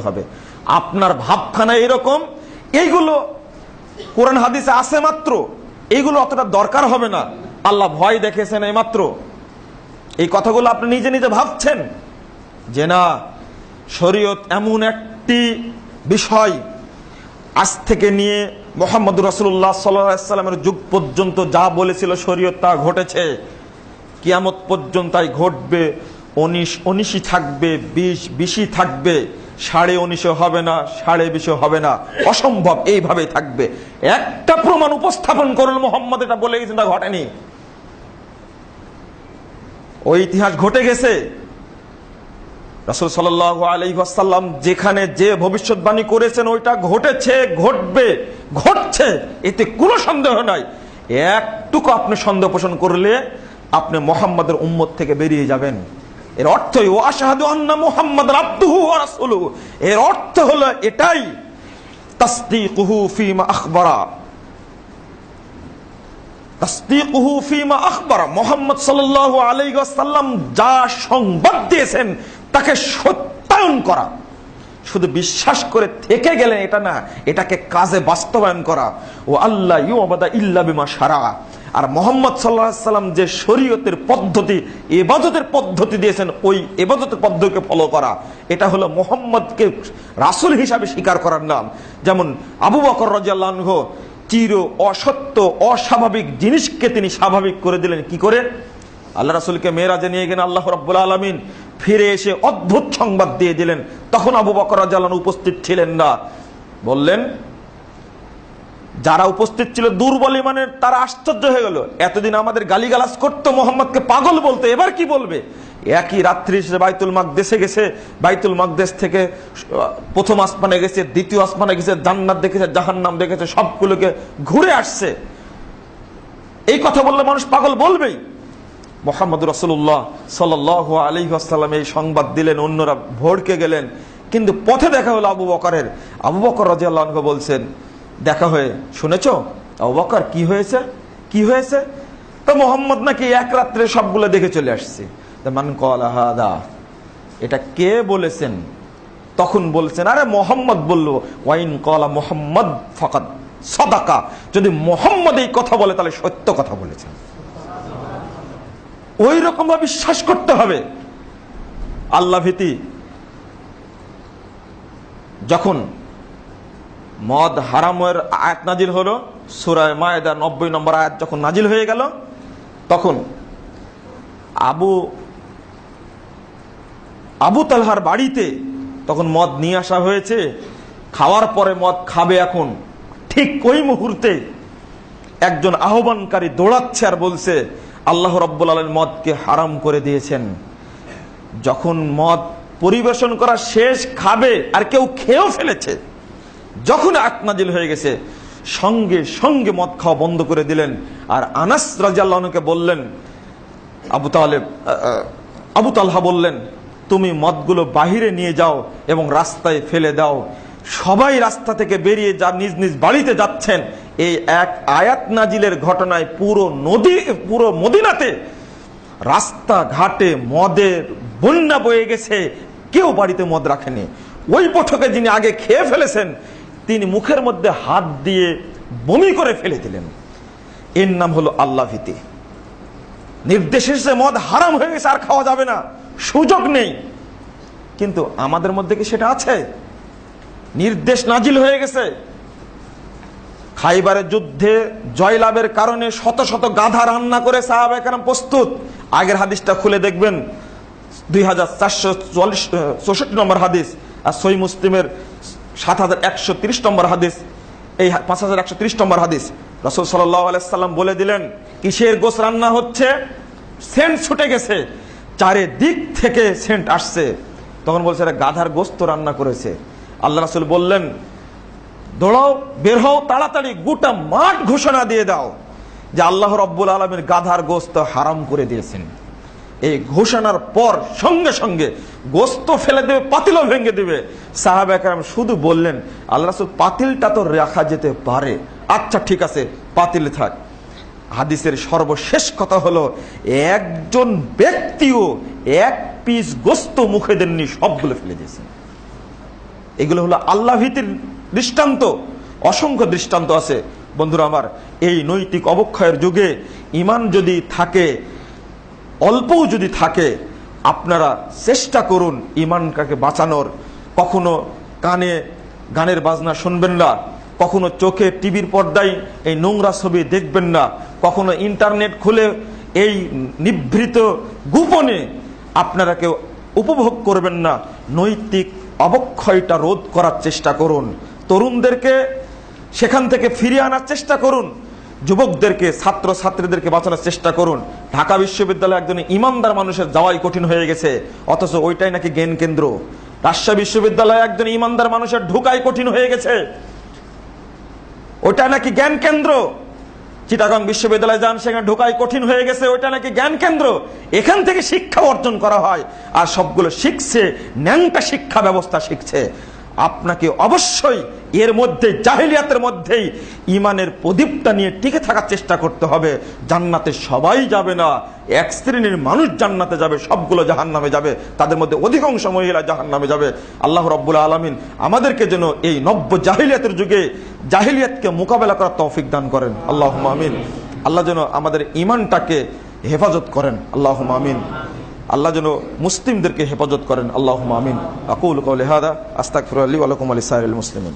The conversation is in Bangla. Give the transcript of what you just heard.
হবে। আপনার ভাবখানা এরকম, এইগুলো কোরআন হাদিসে আছে মাত্র, এইগুলো অতটা দরকার হবে না। আল্লাহ ভয় দেখেছেন এই মাত্র, এই কথাগুলো আপনি নিজে নিজে ভাবছেন যে না, শরীয়ত এমন একটি বিষয়, আজ থেকে নিয়ে মুহাম্মদ রাসূলুল্লাহ সাল্লাল্লাহু আলাইহি ওয়াসাল্লামের যুগ পর্যন্ত যা বলেছিল শরীয়ত তা ঘটেছে, কিয়ামত পর্যন্ত তাই ঘটবে। 19 থাকবে, 20 থাকবে, 19.5 হবে না, 20.5 হবে না, অসম্ভব, এইভাবেই থাকবে। একটা প্রমাণ উপস্থাপন করল মুহাম্মদ এটা বলে গেছেন, তা ঘটেনি। ওই ইতিহাস ঘটে গেছে। রাসূল সাল্লাল্লাহু আলাইহি ওয়াসাল্লাম যেখানে যে ভবিষ্যৎবাণী করেছেন ওইটা ঘটেছে, ঘটবে, ঘটছে, এতে কোনো সন্দেহ নাই। একটুকু আপনি সন্দেহ পোষণ করলে আপনি মুহাম্মাদের উম্মত থেকে বেরিয়ে যাবেন। এর অর্থই ওয়া আশহাদু আন্না মুহাম্মাদান আবদুহু ওয়া রাসূলুহু, এর অর্থ হলো এটাই, তাসদীকুহু ফীমা আখবারা, তাসদীকুহু ফীমা আখবারা, মুহাম্মদ সাল্লাল্লাহু আলাইহি ওয়াসাল্লাম যা সংবাদ দিয়েছেন তাকে সত্যায়ন করা। শুধু বিশ্বাস করে থেকে গেলেন এটা না, এটাকে কাজে বাস্তবায়ন করা। ও আল্লাহ ইউবাদা ইল্লা বিমা শারা, আর মুহাম্মদ সাল্লাল্লাহু আলাইহি ওয়াসাল্লাম যে শরীয়তের পদ্ধতি, ইবাদতের পদ্ধতি দিয়েছেন, ওই ইবাদতের পদ্ধতিকে ফলো করা। এটা হলো মুহাম্মদকে রাসূল হিসাবে স্বীকার করার নাম। যেমন আবু বকর রাদিয়াল্লাহু আনহু চির অসত্য অস্বাভাবিক জিনিসকে তিনি স্বাভাবিক করে দিলেন। কি করে? আল্লাহ রাসূলকে মেরাজে নিয়ে গেলেন আল্লাহ রাব্বুল আলামিন, ফিরে এসে অদ্ভুত সংবাদ দিয়ে দিলেন। তখন আবু বকর রাদিয়াল্লাহু আনহু উপস্থিত ছিলেন না। বললেন, যারা উপস্থিত ছিল দুর্বল ইমানের, তারা আশ্চর্য হয়ে গেল। এতদিন আমাদের গালিগালাজ করতো, মুহাম্মদকে পাগল বলতো, এবার কি বলবে? একই রাত্রি সে বাইতুল মাকদেসে গেছে, বাইতুল মাকদেস থেকে প্রথম আসমানে গেছে, দ্বিতীয় আসমানে গেছে, জান্নাত দেখেছে, জাহান্নাম দেখেছে, সবগুলোকে ঘুরে আসছে। এই কথা বললে মানুষ পাগল বলবেই। মুহাম্মদ রাসূলুল্লাহ সাল্লাল্লাহু আলাইহি ওয়াসাল্লাম এই সংবাদ দিলেন, অন্যরা ভড়কে গেলেন। কিন্তু পথে দেখা হলো আবু বকরের। আবু বকর রাদিয়াল্লাহু আনহু বলছেন, দেখা হয়ে, শুনেছো আবু বকর কি হয়েছে? কি হয়েছে? তো মুহাম্মদ নাকি এক রাত্রে সবগুলো দেখে চলে আসছে। মান ক্বালা হাদা, এটা কে বলেছেন? তখন বলছেন, আরে মুহাম্মদ বলল। ওয়াইন ক্বালা মুহাম্মদ ফাকাদ সাদাকা, যদি মুহাম্মদ এই কথা বলে তাহলে সত্য কথা বলেছেন। ওই রকম ভাবে বিশ্বাস করতে হবে। আল্লাহ ভীতি, যখন মদ হারামের আয়াত নাজিল হলো, সূরা মায়েদা 90 নম্বর আয়াত যখন নাজিল হয়ে গেল, তখন আবু তালহার বাড়িতে তখন মদ নিয়ে আসা হয়েছে। খাওয়ার পরে মদ খাবে, এখন ঠিক ওই মুহূর্তে একজন আহ্বানকারী দৌড়াচ্ছে আর বলছে, আল্লাহ রাব্বুল আলামিন মদকে হারাম করে দিয়েছেন। যখন মদ পরিবেশন করা শেষ, খাবে, আর কেউ খেয়েও ফেলেছে, যখন আয়াত নাজিল হয়ে গেছে সঙ্গে সঙ্গে মদ খাওয়া বন্ধ করে দিলেন। আর আনাস রাদিয়াল্লাহু আনহুকে বললেন, আবু তালহা বললেন, তুমি মদগুলো বাহিরে নিয়ে যাও এবং রাস্তায় ফেলে দাও। সবাই রাস্তা থেকে বেরিয়ে যা নিজ নিজ বাড়িতে যাচ্ছেন। এই এক আয়াত নাজিলের ঘটনায় পুরো মদিনাতে রাস্তা ঘাটে মদের বন্যা বয়ে গেছে, কেউ বাড়িতে মদ রাখেনি। ওই বৈঠকে যিনি আগে খেয়ে ফেলেছেন, তিনি মুখের মধ্যে হাত দিয়ে বমি করে ফেলে দিলেন। এর নাম হলো আল্লাহ ভীতি। নির্দেশ এসে মদ হারাম হয়ে গেছে, আর খাওয়া যাবে না, সুযোগ নেই। কিন্তু আমাদের মধ্যে কি সেটা আছে? নির্দেশ নাজিল হয়ে গেছে। খাইবারের যুদ্ধে জয়লাভের কারণে শত শত গাধা রান্না করে সাহাবায়ে কেরাম প্রস্তুত। আগের হাদিসটা খুলে দেখবেন, 2464 নম্বর হাদিস, আর সহিহ মুসলিমের 7130 নম্বর হাদিস, এই 5130 নম্বর হাদিস। রাসূল সাল্লাল্লাহু আলাইহি সাল্লাম বলে দিলেন, কিসের গোশত রান্না হচ্ছে? সেন্ট ছুটে গেছে, চারিদিক থেকে সেন্ট আসছে। তখন বলছে, গাধার গোশত রান্না করেছে। আল্লাহ রাসূল বললেন, দৌড়াও, বের হও, তাড়াতাড়ি গোটা মাঠ ঘোষণা দিয়ে দাও যে আল্লাহ রাব্বুল আলামিন গাধার গোশত হারাম করে দিয়েছেন। এই ঘোষণার পর সঙ্গে সঙ্গে গোশত ফেলে দেবে, পাতিলও ভেঙে দেবে। সাহাবায়ে কেরাম শুধু বললেন, আল্লাহ রাসূল, পাতিলটা তো রাখা যেতে পারে। আচ্ছা ঠিক আছে, পাতিল থাক। হাদিসের সর্বশেষ কথা হলো, একজন ব্যক্তিও এক পিস গোশত মুখে দেননি, সবগুলো ফেলে দিয়েছেন। এগুলো হলো আল্লাহ ভীতির দৃষ্টান্ত। অসংখ্য দৃষ্টান্ত আছে বন্ধুরা আমার। এই নৈতিক অবক্ষয়ের যুগে ঈমান যদি থাকে, অল্পও যদি থাকে, আপনারা চেষ্টা করুন ঈমানটাকে বাঁচানোর। কখনো কানে গানের বাজনা শুনবেন না, কখনো চোখে টিভির পর্দায় এই নোংরা ছবি দেখবেন না, কখনো ইন্টারনেট খুলে এই নিভৃত গোপনে আপনারা কেউ উপভোগ করবেন না। নৈতিক অবক্ষয়টা রোধ করার চেষ্টা করুন। তরুণদেরকে সেখান থেকে ফিরিয়ে আনার চেষ্টা করুন। যুবকদেরকে, ছাত্র ছাত্রীদেরকে বাঁচানোর চেষ্টা করুন। ঢাকা বিশ্ববিদ্যালয়ে একজন ইমানদার মানুষের যাওয়াই কঠিন হয়ে গেছে, অথচ ওইটাই নাকি জ্ঞান কেন্দ্র। রাজশাহী বিশ্ববিদ্যালয়ে একজন ইমানদার মানুষের ঢোকাই কঠিন হয়ে গেছে, ওটা নাকি জ্ঞান কেন্দ্র। চিটাগং বিশ্ববিদ্যালয়ে যান, সেখানে ঢোকাই কঠিন হয়ে গেছে, ওইটা নাকি জ্ঞান কেন্দ্র। এখান থেকে শিক্ষা অর্জন করা হয়, আর সবগুলো শিখছে ন্যাংটা শিক্ষা ব্যবস্থা শিখছে। আপনাকে অবশ্যই এর মধ্যে, জাহিলিয়াতের মধ্যেই ঈমানের প্রদীপটা নিয়ে টিকে থাকার চেষ্টা করতে হবে। জান্নাতে সবাই যাবে না, এক শ্রেণীর মানুষ জান্নাতে যাবে, সবগুলো জাহান্নামে যাবে, তাদের মধ্যে অধিকাংশ মহিলা জাহান্নামে যাবে। আল্লাহ রাব্বুল আলামিন আমাদেরকে যেন এই নব্য জাহিলিয়াতের যুগে জাহিলিয়াতকে মোকাবেলা করার তৌফিক দান করেন, আল্লাহুম্মা আমিন। আল্লাহ যেন আমাদের ঈমানটাকে হেফাজত করেন, আল্লাহুম্মা আমিন। আল্লাহ যেন মুসলিমদেরকে হেফাজত করেন, আল্লাহুম্মা আমিন। আকুলু কাওলি হাদা আস্তাগফিরুল্লাহ লি ওয়া লাকুম ওয়া লিসাইরিল মুসলিমিন।